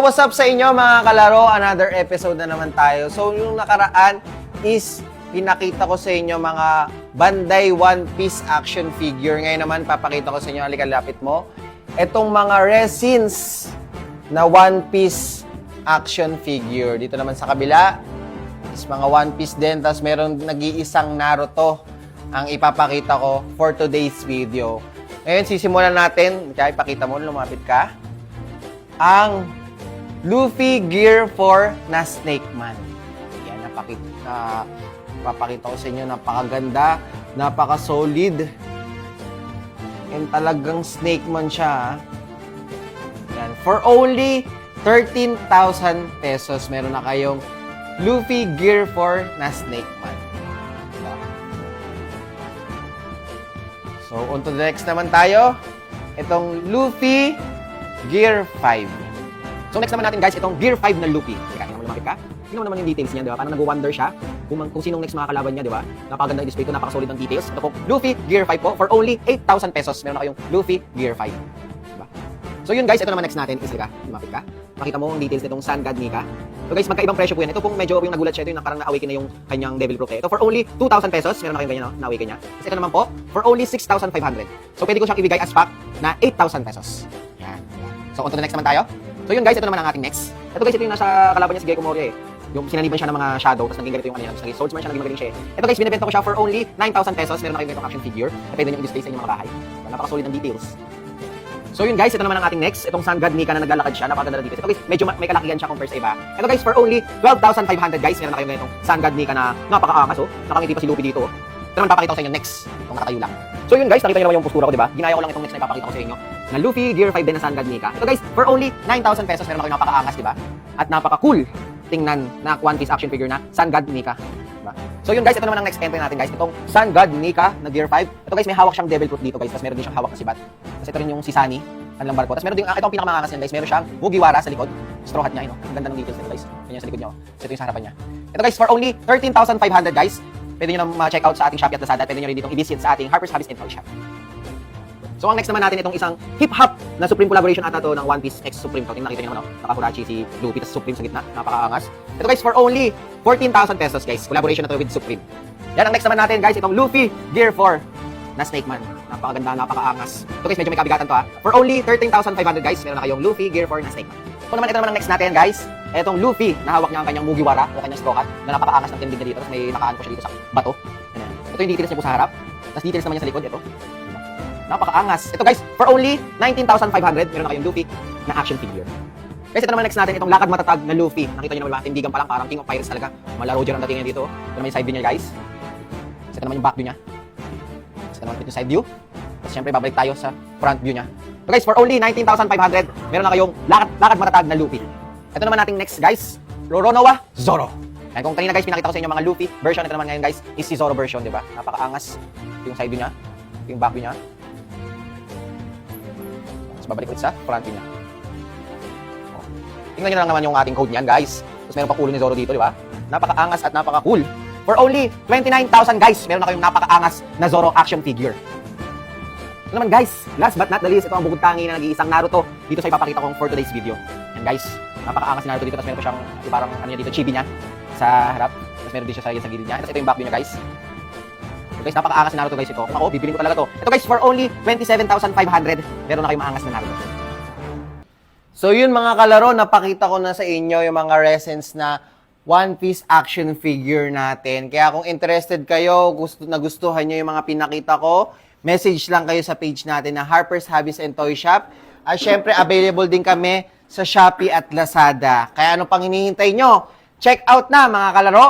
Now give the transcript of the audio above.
So what's up sa inyo mga kalaro? Another episode na naman tayo. So yung nakaraan is pinakita ko sa inyo mga Bandai One Piece action figure. Ngayon naman papakita ko sa inyo, halika lapit mo, itong mga resins na One Piece action figure. Dito naman sa kabila is mga One Piece din. Tapos meron nag-iisang Naruto ang ipapakita ko for today's video. Ngayon sisimulan natin, kaya ipakita mo, lumapit ka, ang Luffy Gear 4 na Snake Man. Yan, papakita ko sa inyo, napakaganda, napaka-solid. And talagang Snake Man siya. Yan. For only 13,000 pesos, meron na kayong Luffy Gear 4 na Snake Man. Diba? So, on to the next naman tayo. Itong Luffy Gear 5. So next naman natin guys, itong Gear 5 na Luffy. Teka, tingnan mo, lumapit ka. Tingnan mo naman yung details niya, di ba? Parang nag-wonder siya kung sinong next mga kalaban niya, di ba? Napakaganda yung display ko, napaka-solid ng details. Ito po, Luffy Gear 5 po, for only 8,000 pesos. Meron na kayong Luffy Gear 5. Diba? So yun guys, ito naman next natin is, lumapit ka. Makita mo ang details nitong Sun God Nika. So guys, magkaibang presyo po yan. Ito pong medyo yung nagulat siya, ito yung parang na-awaken na yung kanyang Devil Fruit. Ito for only 2,000 pesos. Meron na kayong ganyan, no? Na-awaken niya. Tapos ito naman po, for only 6,500. So pwede ko siyang ibigay as pack na 8,000 pesos. Yan. So on to the next naman tayo. So yun guys, ito naman ang ating next. Ito guys, ito yung nasa kalaban niya si Gecko Moria eh. Yung sinaniban siya ng mga shadow, tapos naging ganito yung ano yan, naging swordsman siya, naging magaling siya eh. Ito guys, binibenta ko siya for only 9,000 pesos. Meron na kayong ganitong action figure. Pwede nyo i-display sa inyong mga bahay. Napaka-solid ng details. So yun guys, ito naman ang ating next. Itong Sun God Nika na naglalakad siya, napakaganda ng details. Ito guys, medyo may kalakihan siya compare sa iba. Ito guys, for only 12,500 guys. Meron na kayong ganitong Sun God Nika na napaka-angas oh. Nakangiti pa si Luffy dito oh. Ito naman papakita ko sa inyo next. Itong nakatayo lang. So yun guys, nakita nyo naman yung postura ko, diba? Ginaya ko lang itong next na ipapakita ko sa inyo na Luffy Gear 5 din na Sun God Nika. Ito guys, for only 9,000 pesos, meron na kayong napaka-angas, diba? At napaka-cool tingnan na One Piece action figure na Sun God Nika. Diba? So yun guys, ito naman ang next entry natin guys. Itong Sun God Nika na Gear 5. Ito guys, may hawak siyang Devil Fruit dito guys. Tapos meron din siyang hawak na sibat. Tapos ito rin yung si Sunny, kanilang barko. Tapos meron din, ito ang pinakamangas niyan guys. Meron siyang Mugiwara sa likod. Straw hat niya, yun, ang ganda ng details nito guys. Ganyan sa likod niya. So ito yung sa harapan niya. Ito guys, for only 13,500 guys. Pwede nyo na ma-check out sa ating Shopee at Lazada. Pwede nyo rin ditong i-visit sa ating Harper's Hobbies and Toy Shop. So ang next naman natin itong isang hip-hop na Supreme collaboration ata to ng One Piece x Supreme. So nakita nyo naman, no? Nakahurachi si Luffy, tapos Supreme sa gitna. Napakaangas. Ito guys, for only 14,000 pesos guys. Collaboration na to with Supreme. Yan ang next naman natin guys, itong Luffy Gear 4 na Snake Man. Napakaganda, napakaangas. Ito guys, medyo may kabigatan to ha. For only 13,500 guys, meron na kayong Luffy Gear 4 na Snake Man. So naman, ito naman ang next natin guys. Itong Luffy, nahawak niya ang kanyang Mugiwara o kanyang straw hat na napakaangas ng tindig na dito. Tapos may nakaan po siya dito sa bato. Ayan. Ito yung details niya po sa harap. Tapos details naman niya sa likod. Ito. Napakaangas. Ito guys, for only 19,500, meron na kayong Luffy na action figure. Guys, ito naman next natin, itong lakad matatag na Luffy. Nakita niyo naman ba? Tindigan pa lang, parang King of Pirates talaga. Mala Roger ang dating niya dito. Ito naman yung side view niya guys. Ito naman yung back view niya. Ito naman yung side view. Tapos syempre, babalik tayo sa front view niya. So guys, for only 19,500, meron na kayong lakad matatag na Luffy. Ito naman nating next guys, Roronoa Zoro. Ayan, kung kanina guys, pinakita ko sa inyo mga Luffy version, ito naman ngayon guys, is si Zoro version, di ba? Napakaangas. Ito yung side view niya. Ito yung back view niya. Tapos babalik ulit sa front view niya. Oh. Tingnan nyo na lang naman yung ating code niyan guys. Tapos meron pa cool ni Zoro dito, di ba? Napakaangas at napaka-cool. For only 29,000 guys, meron na kayong napakaangas na Zoro action figure. Ito naman guys, last but not the least, ito ang bukod tangi na nag-iisang Naruto dito sa ipapakita kong for today's video. And guys, napakaangas si Naruto dito, tapos meron pa siyang parang ano niya dito, chibi niya sa harap. Tapos meron din siya sa gilid niya. Tapos ito yung back view niya guys. So guys, napakaangas si Naruto guys ito. Kung ako, bibilin ko talaga to. Ito guys, for only 27,500, meron na kayong maangas na Naruto. So yun mga kalaro, napakita ko na sa inyo yung mga resins na One Piece action figure natin. Kaya kung interested kayo, nagustuhan nyo yung mga pinakita ko, message lang kayo sa page natin na Harper's Hobbies and Toy Shop. At syempre, available din kami sa Shopee at Lazada. Kaya ano pang hinihintay nyo? Check out na mga kalaro!